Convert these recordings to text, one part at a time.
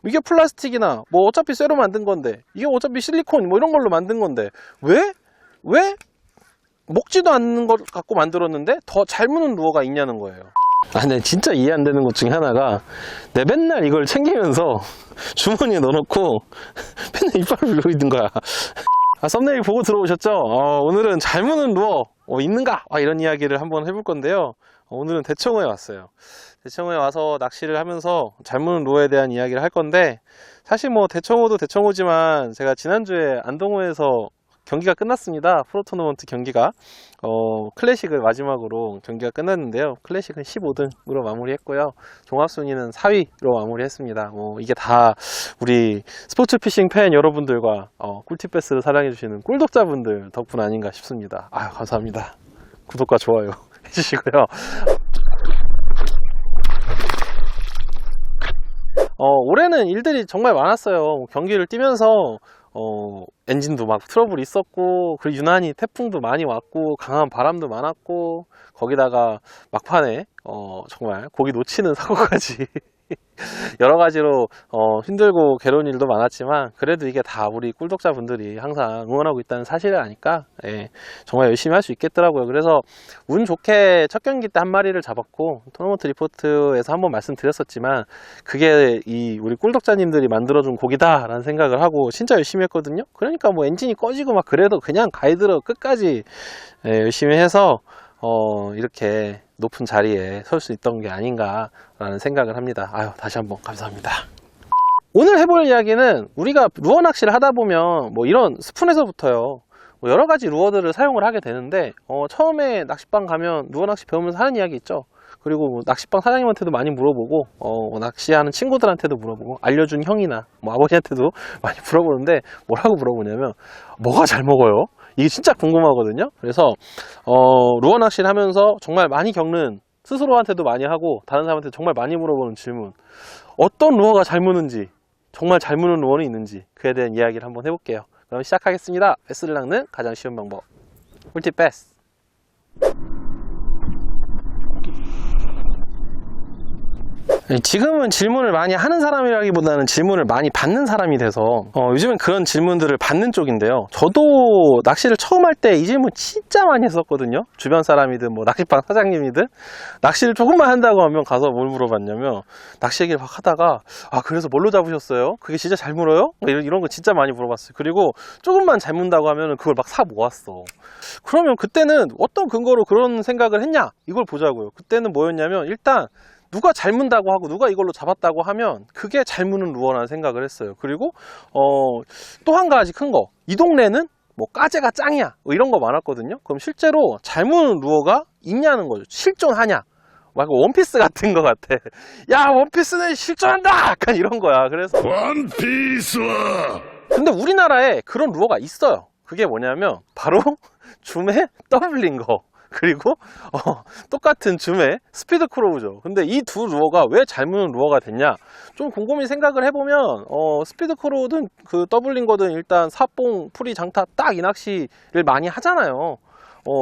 이게 플라스틱이나 뭐 어차피 쇠로 만든 건데, 이게 어차피 실리콘 뭐 이런 걸로 만든 건데 왜 먹지도 않는 것 갖고 만들었는데 더 잘 무는 루어가 있냐는 거예요. 근데 진짜 이해 안 되는 것 중에 하나가, 내 맨날 이걸 챙기면서 주머니에 넣어놓고 맨날 이빨을 물고 있는 거야. 썸네일 보고 들어오셨죠? 오늘은 잘 무는 루어 있는가? 이런 이야기를 한번 해볼 건데요. 오늘은 대청호에 왔어요. 대청호에 와서 낚시를 하면서 잘 무는 루어에 대한 이야기를 할 건데, 사실 뭐 대청호도 대청호지만 제가 지난주에 안동호에서 경기가 끝났습니다. 프로 토너먼트 경기가 클래식을 마지막으로 경기가 끝났는데요. 클래식은 15등으로 마무리했고요. 종합순위는 4위로 마무리했습니다. 이게 다 우리 스포츠 피싱 팬 여러분들과 꿀팁 베스를 사랑해주시는 꿀독자분들 덕분 아닌가 싶습니다. 감사합니다. 구독과 좋아요 해주시고요. 올해는 일들이 정말 많았어요. 경기를 뛰면서 엔진도 막 트러블이 있었고, 그리고 유난히 태풍도 많이 왔고, 강한 바람도 많았고, 거기다가 막판에 정말 고기 놓치는 사고까지 여러 가지로 힘들고 괴로운 일도 많았지만, 그래도 이게 다 우리 꿀독자분들이 항상 응원하고 있다는 사실을 아니까 정말 열심히 할 수 있겠더라고요. 그래서 운 좋게 첫 경기 때 한 마리를 잡았고, 토너먼트 리포트에서 한번 말씀드렸었지만 그게 우리 꿀독자님들이 만들어준 고기다 라는 생각을 하고 진짜 열심히 했거든요. 그러니까 뭐 엔진이 꺼지고 막 그래도 그냥 가이드로 끝까지 열심히 해서 이렇게 높은 자리에 설 수 있던 게 아닌가 라는 생각을 합니다. 다시 한번 감사합니다. 오늘 해볼 이야기는, 우리가 루어 낚시를 하다 보면 뭐 이런 스푼에서부터요, 여러 가지 루어들을 사용을 하게 되는데, 처음에 낚시방 가면 루어 낚시 배우면서 하는 이야기 있죠. 그리고 뭐 낚시방 사장님한테도 많이 물어보고, 낚시하는 친구들한테도 물어보고, 알려준 형이나 뭐 아버지한테도 많이 물어보는데, 뭐라고 물어보냐면 뭐가 잘 먹어요? 이게 진짜 궁금하거든요. 그래서 루어 낚시를 하면서 정말 많이 겪는, 스스로한테도 많이 하고 다른 사람한테 정말 많이 물어보는 질문, 어떤 루어가 잘 무는지, 정말 잘 무는 루어는 있는지, 그에 대한 이야기를 한번 해볼게요. 그럼 시작하겠습니다. 베스를 낚는 가장 쉬운 방법, 꿀팁 베스. 지금은 질문을 많이 하는 사람이라기보다는 질문을 많이 받는 사람이 돼서 요즘엔 그런 질문들을 받는 쪽인데요. 저도 낚시를 처음 할 때 이 질문 진짜 많이 했었거든요. 주변 사람이든 뭐 낚시방 사장님이든 낚시를 조금만 한다고 하면 가서 뭘 물어봤냐면, 낚시 얘기를 막 하다가 그래서 뭘로 잡으셨어요? 그게 진짜 잘 물어요? 이런 거 진짜 많이 물어봤어요. 그리고 조금만 잘 문다고 하면 그걸 막 사 모았어. 그러면 그때는 어떤 근거로 그런 생각을 했냐, 이걸 보자고요. 그때는 뭐였냐면, 일단 누가 잘 문다고 하고 누가 이걸로 잡았다고 하면 그게 잘 무는 루어라는 생각을 했어요. 그리고 또 한 가지 큰 거, 이 동네는 뭐 까제가 짱이야 뭐 이런 거 많았거든요. 그럼 실제로 잘 무는 루어가 있냐는 거죠. 실존하냐, 막 원피스 같은 거 같아. 야, 원피스는 실존한다, 약간 이런 거야. 그래서 원피스와, 근데 우리나라에 그런 루어가 있어요. 그게 뭐냐면 바로 줌에 더블린 거, 그리고 똑같은 줌의 스피드 크로우죠. 근데 이 두 루어가 왜 잘 무는 루어가 됐냐, 좀 곰곰이 생각을 해보면 스피드 크로우든 그 더블린 거든 일단 사뽕, 풀이, 장타 딱 이 낚시를 많이 하잖아요.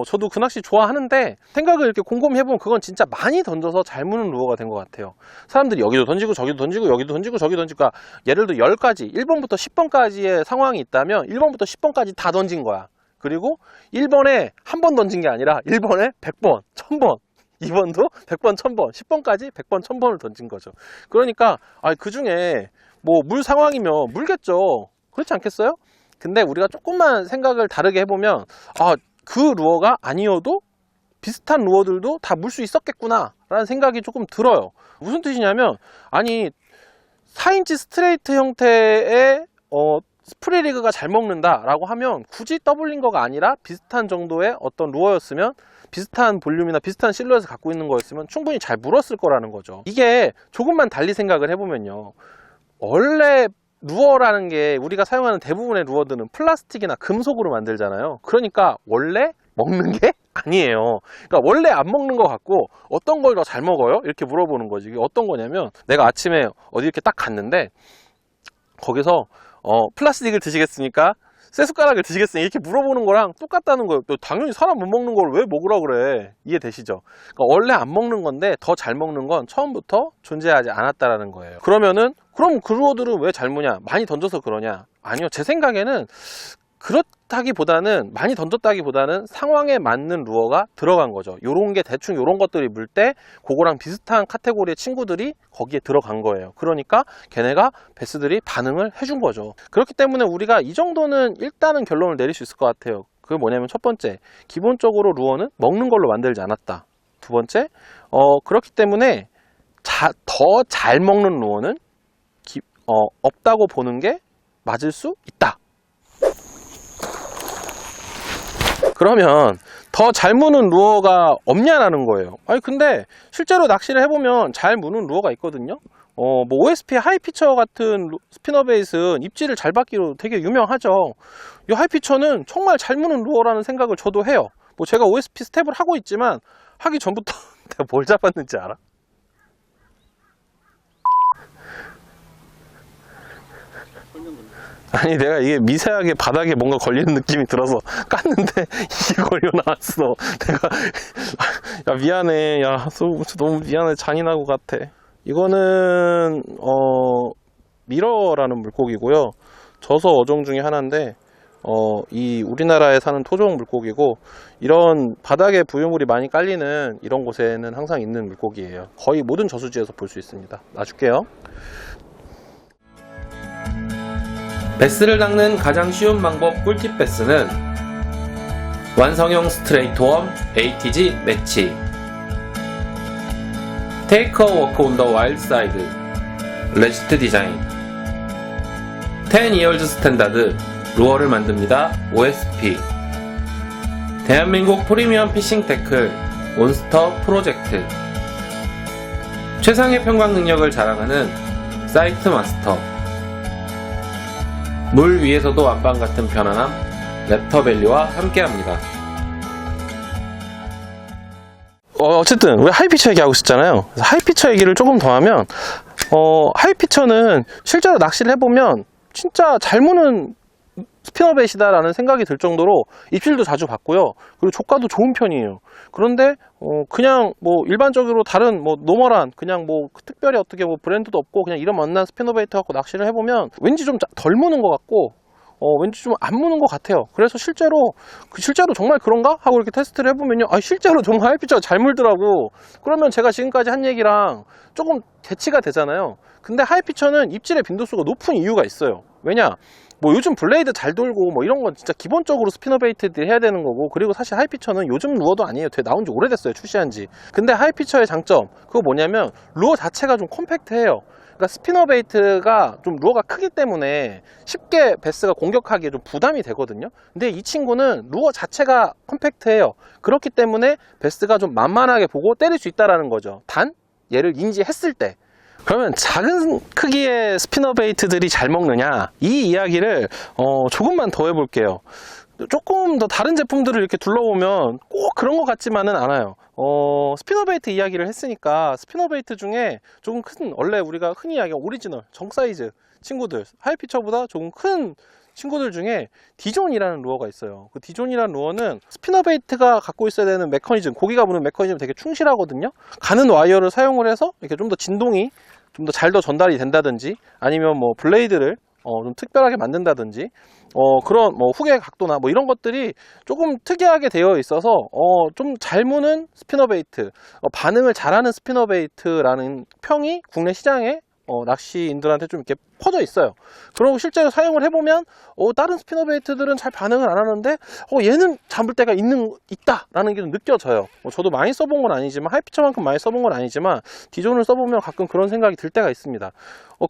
저도 그 낚시 좋아하는데, 생각을 이렇게 곰곰이 해보면 그건 진짜 많이 던져서 잘 무는 루어가 된 것 같아요. 사람들이 여기도 던지고 저기도 던지고 여기도 던지고 저기도 던지고, 그러니까 예를 들어 10가지 1번부터 10번까지의 상황이 있다면 1번부터 10번까지 다 던진 거야. 그리고 1번에 한 번 던진 게 아니라 1번에 100번, 1000번, 2번도 100번, 1000번, 10번까지 100번, 1000번을 던진 거죠. 그러니까 그 중에 뭐 물 상황이면 물겠죠. 그렇지 않겠어요? 근데 우리가 조금만 생각을 다르게 해보면, 그 루어가 아니어도 비슷한 루어들도 다 물 수 있었겠구나 라는 생각이 조금 들어요. 무슨 뜻이냐면, 4인치 스트레이트 형태의 스프리리그가 잘 먹는다 라고 하면 굳이 더블린 거가 아니라 비슷한 정도의 어떤 루어였으면, 비슷한 볼륨이나 비슷한 실루엣을 갖고 있는 거였으면 충분히 잘 물었을 거라는 거죠. 이게 조금만 달리 생각을 해보면요, 원래 루어라는 게, 우리가 사용하는 대부분의 루어들은 플라스틱이나 금속으로 만들잖아요. 그러니까 원래 먹는 게 아니에요. 그러니까 원래 안 먹는 것 같고, 어떤 걸 더 잘 먹어요? 이렇게 물어보는 거지. 이게 어떤 거냐면, 내가 아침에 어디 이렇게 딱 갔는데 거기서 플라스틱을 드시겠습니까? 쇠숟가락을 드시겠습니까? 이렇게 물어보는 거랑 똑같다는 거예요. 당연히 사람 못 먹는 걸 왜 먹으라 그래. 이해되시죠? 그러니까 원래 안 먹는 건데 더 잘 먹는 건 처음부터 존재하지 않았다라는 거예요. 그러면은 그럼 그 루어들은 왜 잘 무냐? 많이 던져서 그러냐? 아니요. 제 생각에는 그렇다기보다는, 많이 던졌다기보다는 상황에 맞는 루어가 들어간 거죠. 요런 게 대충 요런 것들이 물 때 그거랑 비슷한 카테고리의 친구들이 거기에 들어간 거예요. 그러니까 걔네가 베스들이 반응을 해준 거죠. 그렇기 때문에 우리가 이 정도는 일단은 결론을 내릴 수 있을 것 같아요. 그게 뭐냐면, 첫 번째, 기본적으로 루어는 먹는 걸로 만들지 않았다. 두 번째, 그렇기 때문에 더 잘 먹는 루어는 없다고 보는 게 맞을 수 있다. 그러면 더 잘 무는 루어가 없냐라는 거예요. 아니 근데 실제로 낚시를 해보면 잘 무는 루어가 있거든요. 뭐 OSP 하이피처 같은 스피너베이스는 입질을 잘 받기로 되게 유명하죠. 이 하이피처는 정말 잘 무는 루어라는 생각을 저도 해요. 뭐 제가 OSP 스텝을 하고 있지만 하기 전부터 내가 뭘 잡았는지 알아? 아니 내가 이게 미세하게 바닥에 뭔가 걸리는 느낌이 들어서 깠는데 이게 걸려 나왔어. 내가 야 미안해. 야 너무 미안해. 잔인하고 같아. 이거는 미러라는 물고기고요. 저서 어종 중에 하나인데 이 우리나라에 사는 토종 물고기고, 이런 바닥에 부유물이 많이 깔리는 이런 곳에는 항상 있는 물고기예요. 거의 모든 저수지에서 볼 수 있습니다. 놔줄게요. 베스를 낚는 가장 쉬운 방법 꿀팁 베스는 완성형 스트레이트 웜 ATG 매치, 테이크 어 워크 온 더 와일드 사이드 레지스트 디자인, 10 years 스탠다드 루어를 만듭니다. OSP, 대한민국 프리미엄 피싱 태클 몬스터 프로젝트, 최상의 평광 능력을 자랑하는 사이트 마스터, 물 위에서도 안방 같은 편안함 랩터밸리와 함께합니다. 어쨌든 우리 하이피처 얘기하고 있었잖아요. 그래서 하이피처 얘기를 조금 더 하면, 하이피처는 실제로 낚시를 해보면 진짜 잘 무는 스피너베이시다 라는 생각이 들 정도로 입질도 자주 받고요. 그리고 조가도 좋은 편이에요. 그런데 그냥 뭐 일반적으로 다른 뭐 노멀한 그냥 뭐 특별히 어떻게 뭐 브랜드도 없고 그냥 이런 만난 스피너베이트 갖고 낚시를 해보면 왠지 좀 덜 무는 것 같고 왠지 좀 안 무는 것 같아요. 그래서 실제로 정말 그런가 하고 이렇게 테스트를 해보면요, 실제로 정말 하이피처가 잘 물더라고. 그러면 제가 지금까지 한 얘기랑 조금 대치가 되잖아요. 근데 하이피처는 입질의 빈도수가 높은 이유가 있어요. 왜냐? 뭐 요즘 블레이드 잘 돌고 뭐 이런 건 진짜 기본적으로 스피너베이트 해야 되는 거고, 그리고 사실 하이피처는 요즘 루어도 아니에요. 나온 지 오래됐어요. 출시한 지. 근데 하이피처의 장점, 그거 뭐냐면 루어 자체가 좀 컴팩트해요. 그러니까 스피너베이트가 좀 루어가 크기 때문에 쉽게 베스가 공격하기에 좀 부담이 되거든요. 근데 이 친구는 루어 자체가 컴팩트해요. 그렇기 때문에 베스가 좀 만만하게 보고 때릴 수 있다는 거죠. 단 얘를 인지했을 때. 그러면 작은 크기의 스피너베이트들이 잘 먹느냐, 이 이야기를 조금만 더 해볼게요. 조금 더 다른 제품들을 이렇게 둘러보면 꼭 그런 것 같지만은 않아요. 스피너베이트 이야기를 했으니까 스피너베이트 중에 조금 큰, 원래 우리가 흔히 이야기하는 오리지널 정사이즈 친구들, 하이피처보다 조금 큰 친구들 중에 디존이라는 루어가 있어요. 그 디존이라는 루어는 스피너베이트가 갖고 있어야 되는 메커니즘, 고기가 무는 메커니즘 되게 충실하거든요. 가는 와이어를 사용을 해서 이렇게 좀 더 진동이 좀 더 잘 전달이 된다든지, 아니면 뭐 블레이드를 좀 특별하게 만든다든지, 그런 뭐 후계 각도나 뭐 이런 것들이 조금 특이하게 되어 있어서 좀 잘 무는 스피너베이트, 반응을 잘하는 스피너베이트라는 평이 국내 시장에 낚시인들한테 좀 이렇게 퍼져 있어요. 그리고 실제로 사용을 해보면 다른 스피너베이트들은 잘 반응을 안 하는데 얘는 잡을 때가 있다라는 게 좀 느껴져요. 저도 많이 써본 건 아니지만, 하이피처만큼 많이 써본 건 아니지만 디존을 써보면 가끔 그런 생각이 들 때가 있습니다.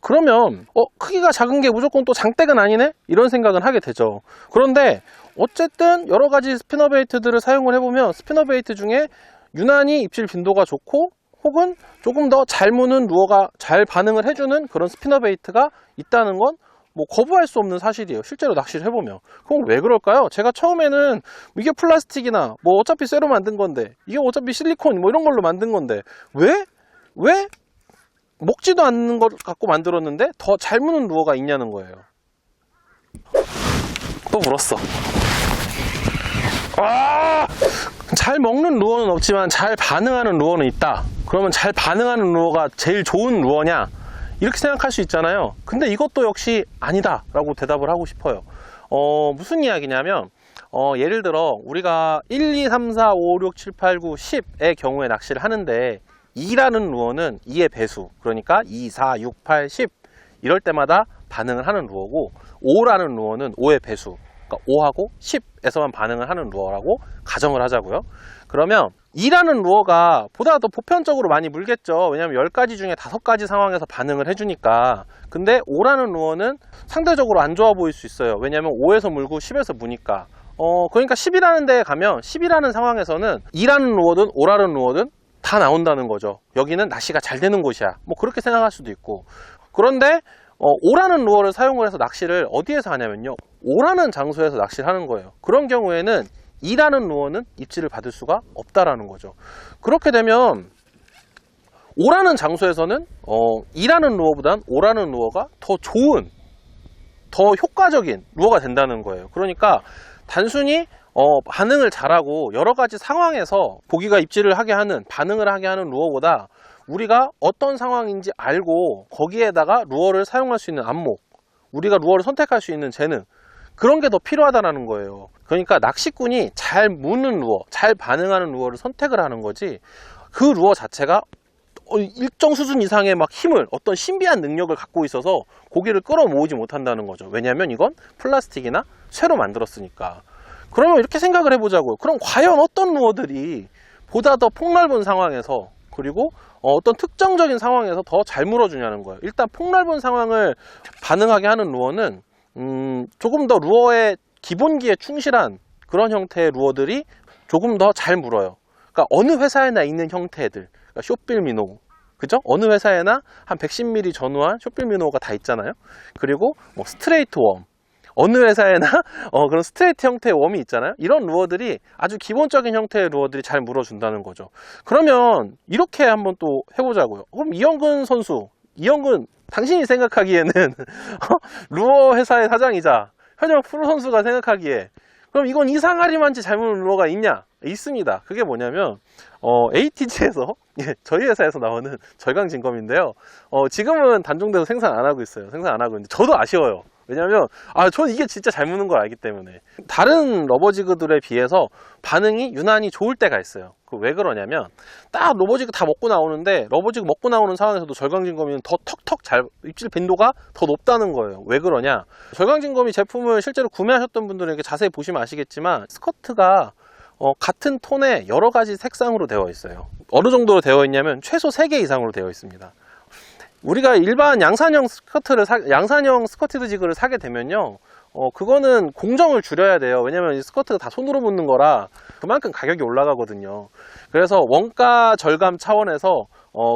그러면 크기가 작은 게 무조건 또 장땡은 아니네? 이런 생각은 하게 되죠. 그런데 어쨌든 여러 가지 스피너베이트들을 사용을 해보면 스피너베이트 중에 유난히 입질 빈도가 좋고 혹은 조금 더 잘 무는 루어가 잘 반응을 해주는 그런 스피너베이트가 있다는 건 뭐 거부할 수 없는 사실이에요. 실제로 낚시를 해보면. 그럼 왜 그럴까요? 제가 처음에는 이게 플라스틱이나 뭐 어차피 쇠로 만든 건데, 이게 어차피 실리콘 뭐 이런 걸로 만든 건데 왜 먹지도 않는 걸 갖고 만들었는데 더 잘 무는 루어가 있냐는 거예요. 또 물었어. 잘 먹는 루어는 없지만 잘 반응하는 루어는 있다. 그러면 잘 반응하는 루어가 제일 좋은 루어냐? 이렇게 생각할 수 있잖아요. 근데 이것도 역시 아니다 라고 대답을 하고 싶어요. 무슨 이야기냐면 예를 들어 우리가 1, 2, 3, 4, 5, 6, 7, 8, 9, 10의 경우에 낚시를 하는데 2라는 루어는 2의 배수, 그러니까 2, 4, 6, 8, 10 이럴 때마다 반응을 하는 루어고, 5라는 루어는 5의 배수, 그러니까 5하고 10에서만 반응을 하는 루어라고 가정을 하자고요. 그러면 2라는 루어가 보다 더 보편적으로 많이 물겠죠. 왜냐하면 10가지 중에 5가지 상황에서 반응을 해주니까. 근데 5라는 루어는 상대적으로 안 좋아 보일 수 있어요. 왜냐하면 5에서 물고 10에서 무니까. 그러니까 10이라는 데에 가면 10이라는 상황에서는 2라는 루어든 5라는 루어든 다 나온다는 거죠. 여기는 낚시가 잘 되는 곳이야. 뭐 그렇게 생각할 수도 있고. 그런데 5라는 루어를 사용을 해서 낚시를 어디에서 하냐면요, 5라는 장소에서 낚시를 하는 거예요. 그런 경우에는 2라는 루어는 입질을 받을 수가 없다라는 거죠. 그렇게 되면 5라는 장소에서는 2라는 루어보단 5라는 루어가 더 좋은, 더 효과적인 루어가 된다는 거예요. 그러니까 단순히 반응을 잘하고 여러 가지 상황에서 고기가 입질을 하게 하는, 반응을 하게 하는 루어보다 우리가 어떤 상황인지 알고 거기에다가 루어를 사용할 수 있는 안목, 우리가 루어를 선택할 수 있는 재능, 그런 게 더 필요하다는 거예요. 그러니까 낚시꾼이 잘 무는 루어, 잘 반응하는 루어를 선택을 하는 거지, 그 루어 자체가 일정 수준 이상의 막 힘을, 어떤 신비한 능력을 갖고 있어서 고기를 끌어모으지 못한다는 거죠. 왜냐하면 이건 플라스틱이나 쇠로 만들었으니까. 그러면 이렇게 생각을 해보자고요. 그럼 과연 어떤 루어들이 보다 더 폭넓은 상황에서, 그리고 어떤 특정적인 상황에서 더 잘 물어주냐는 거예요. 일단 폭넓은 상황을 반응하게 하는 루어는 조금 더 루어의 기본기에 충실한 그런 형태의 루어들이 조금 더 잘 물어요. 그러니까 어느 회사에나 있는 형태들, 그러니까 숏빌 미노, 그죠? 어느 회사에나 한 110mm 전후한 숏빌 미노가 다 있잖아요. 그리고 뭐 스트레이트 웜, 어느 회사에나 그런 스트레이트 형태의 웜이 있잖아요. 이런 루어들이 아주 기본적인 형태의 루어들이 잘 물어준다는 거죠. 그러면 이렇게 한번 또 해보자고요. 그럼 이영근 선수, 이영근, 당신이 생각하기에는 루어 회사의 사장이자 현역 프로 선수가 생각하기에 그럼 이건 이상하리만치 잘 무는 루어가 있냐? 있습니다. 그게 뭐냐면 ATG에서 저희 회사에서 나오는 절강진검인데요. 지금은 단종돼서 생산 안 하고 있어요. 생산 안 하고 있는데 저도 아쉬워요. 왜냐면 저는 이게 진짜 잘 무는 걸 알기 때문에. 다른 러버지그들에 비해서 반응이 유난히 좋을 때가 있어요. 왜 그러냐면 딱 러버지그 다 먹고 나오는데, 러버지그 먹고 나오는 상황에서도 절강진검이는 더 턱턱 잘, 입질 빈도가 더 높다는 거예요. 왜 그러냐, 절강진검이 제품을 실제로 구매하셨던 분들은 이렇게 자세히 보시면 아시겠지만 스커트가 같은 톤의 여러 가지 색상으로 되어 있어요. 어느 정도로 되어 있냐면 최소 3개 이상으로 되어 있습니다. 우리가 일반 양산형 스커티드 지그를 사게 되면요, 그거는 공정을 줄여야 돼요. 왜냐면 이 스커트가 다 손으로 붙는 거라 그만큼 가격이 올라가거든요. 그래서 원가 절감 차원에서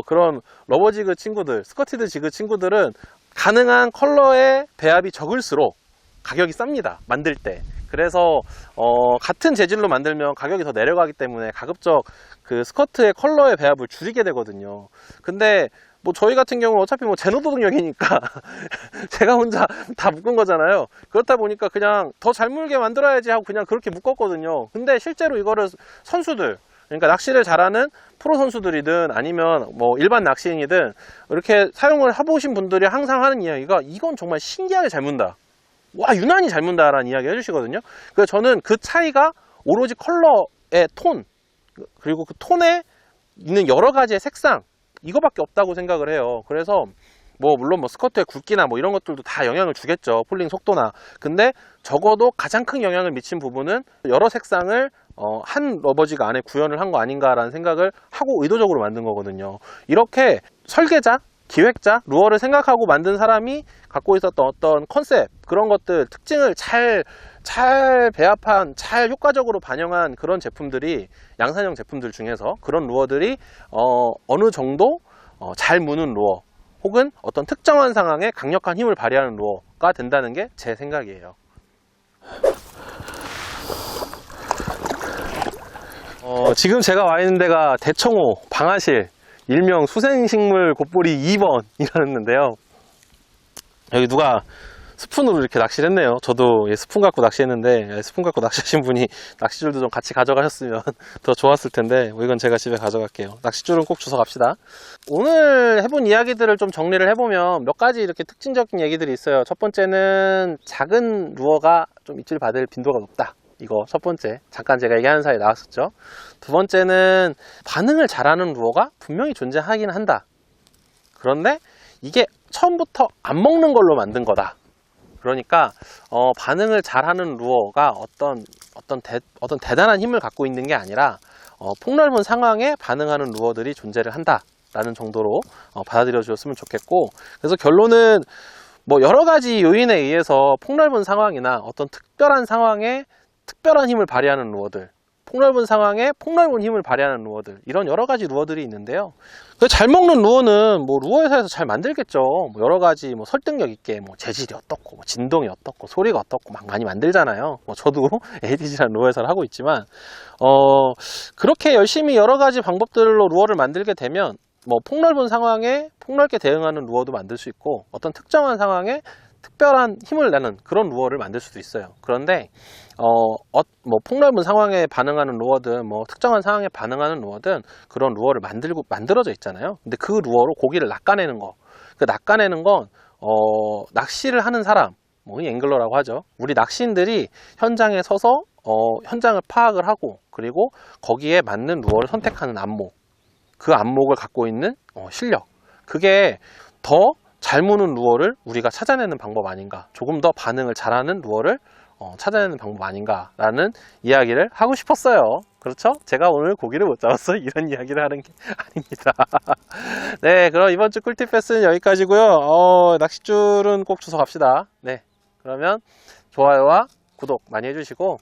그런 러버지그 친구들, 스커티드 지그 친구들은 가능한 컬러의 배합이 적을수록 가격이 쌉니다, 만들 때. 그래서 같은 재질로 만들면 가격이 더 내려가기 때문에 가급적 그 스커트의 컬러의 배합을 줄이게 되거든요. 근데 뭐 저희 같은 경우는 어차피 뭐 제노도덕력이니까 제가 혼자 다 묶은 거잖아요. 그렇다 보니까 그냥 더 잘 물게 만들어야지 하고 그냥 그렇게 묶었거든요. 근데 실제로 이거를 선수들, 그러니까 낚시를 잘하는 프로 선수들이든 아니면 뭐 일반 낚시인이든 이렇게 사용을 해보신 분들이 항상 하는 이야기가, 이건 정말 신기하게 잘 문다, 와 유난히 잘 문다 라는 이야기 해주시거든요. 그래서 저는 그 차이가 오로지 컬러의 톤, 그리고 그 톤에 있는 여러 가지의 색상, 이거밖에 없다고 생각을 해요. 그래서 뭐 물론 뭐 스커트의 굵기나 뭐 이런 것들도 다 영향을 주겠죠, 폴링 속도나. 근데 적어도 가장 큰 영향을 미친 부분은 여러 색상을 한 러버지가 안에 구현을 한 거 아닌가라는 생각을 하고 의도적으로 만든 거거든요. 이렇게 설계자, 기획자, 루어를 생각하고 만든 사람이 갖고 있었던 어떤 컨셉, 그런 것들, 특징을 잘 배합한, 잘 효과적으로 반영한 그런 제품들이, 양산형 제품들 중에서 그런 루어들이 어느 정도 잘 무는 루어, 혹은 어떤 특정한 상황에 강력한 힘을 발휘하는 루어가 된다는 게 제 생각이에요. 지금 제가 와 있는 데가 대청호 방아실, 일명 수생식물 곱보리 2번이라는데요. 여기 누가 스푼으로 이렇게 낚시를 했네요. 저도 스푼 갖고 낚시했는데 스푼 갖고 낚시하신 분이 낚시줄도 좀 같이 가져가셨으면 더 좋았을 텐데 이건 제가 집에 가져갈게요. 낚시줄은 꼭 주워 갑시다. 오늘 해본 이야기들을 좀 정리를 해보면 몇 가지 이렇게 특징적인 얘기들이 있어요. 첫 번째는 작은 루어가 좀 입질 받을 빈도가 높다. 이거 첫 번째, 잠깐 제가 얘기하는 사이에 나왔었죠. 두 번째는 반응을 잘하는 루어가 분명히 존재하긴 한다. 그런데 이게 처음부터 안 먹는 걸로 만든 거다. 그러니까 반응을 잘하는 루어가 어떤 대단한 힘을 갖고 있는 게 아니라 폭넓은 상황에 반응하는 루어들이 존재를 한다라는 정도로 받아들여 주셨으면 좋겠고, 그래서 결론은 뭐 여러 가지 요인에 의해서 폭넓은 상황이나 어떤 특별한 상황에 특별한 힘을 발휘하는 루어들, 폭넓은 상황에 폭넓은 힘을 발휘하는 루어들, 이런 여러 가지 루어들이 있는데요. 잘 먹는 루어는 뭐 루어 회사에서 잘 만들겠죠. 뭐 여러 가지 뭐 설득력 있게 뭐 재질이 어떻고 뭐 진동이 어떻고 소리가 어떻고 막 많이 만들잖아요. 뭐 저도 ADG라는 루어 회사를 하고 있지만 그렇게 열심히 여러 가지 방법들로 루어를 만들게 되면 뭐 폭넓은 상황에 폭넓게 대응하는 루어도 만들 수 있고, 어떤 특정한 상황에 특별한 힘을 내는 그런 루어를 만들 수도 있어요. 그런데 뭐 폭넓은 상황에 반응하는 루어든 뭐 특정한 상황에 반응하는 루어든 그런 루어를 만들어져 있잖아요. 근데 그 루어로 고기를 낚아내는 거, 그 낚아내는 건 낚시를 하는 사람, 뭐 앵글러라고 하죠. 우리 낚시인들이 현장에 서서 현장을 파악을 하고, 그리고 거기에 맞는 루어를 선택하는 안목, 그 안목을 갖고 있는 실력, 그게 더 잘 무는 루어를 우리가 찾아내는 방법 아닌가, 조금 더 반응을 잘하는 루어를 찾아내는 방법 아닌가라는 이야기를 하고 싶었어요. 그렇죠? 제가 오늘 고기를 못 잡았어 이런 이야기를 하는 게 아닙니다. 네, 그럼 이번 주 꿀팁 패스는 여기까지고요. 낚싯줄은 꼭 주워 갑시다. 네, 그러면 좋아요와 구독 많이 해주시고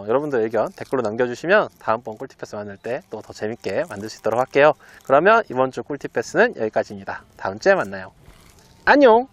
여러분들 의견 댓글로 남겨주시면 다음번 꿀팁 패스 만들 때 또 더 재밌게 만들 수 있도록 할게요. 그러면 이번 주 꿀팁 패스는 여기까지입니다. 다음 주에 만나요. 안녕.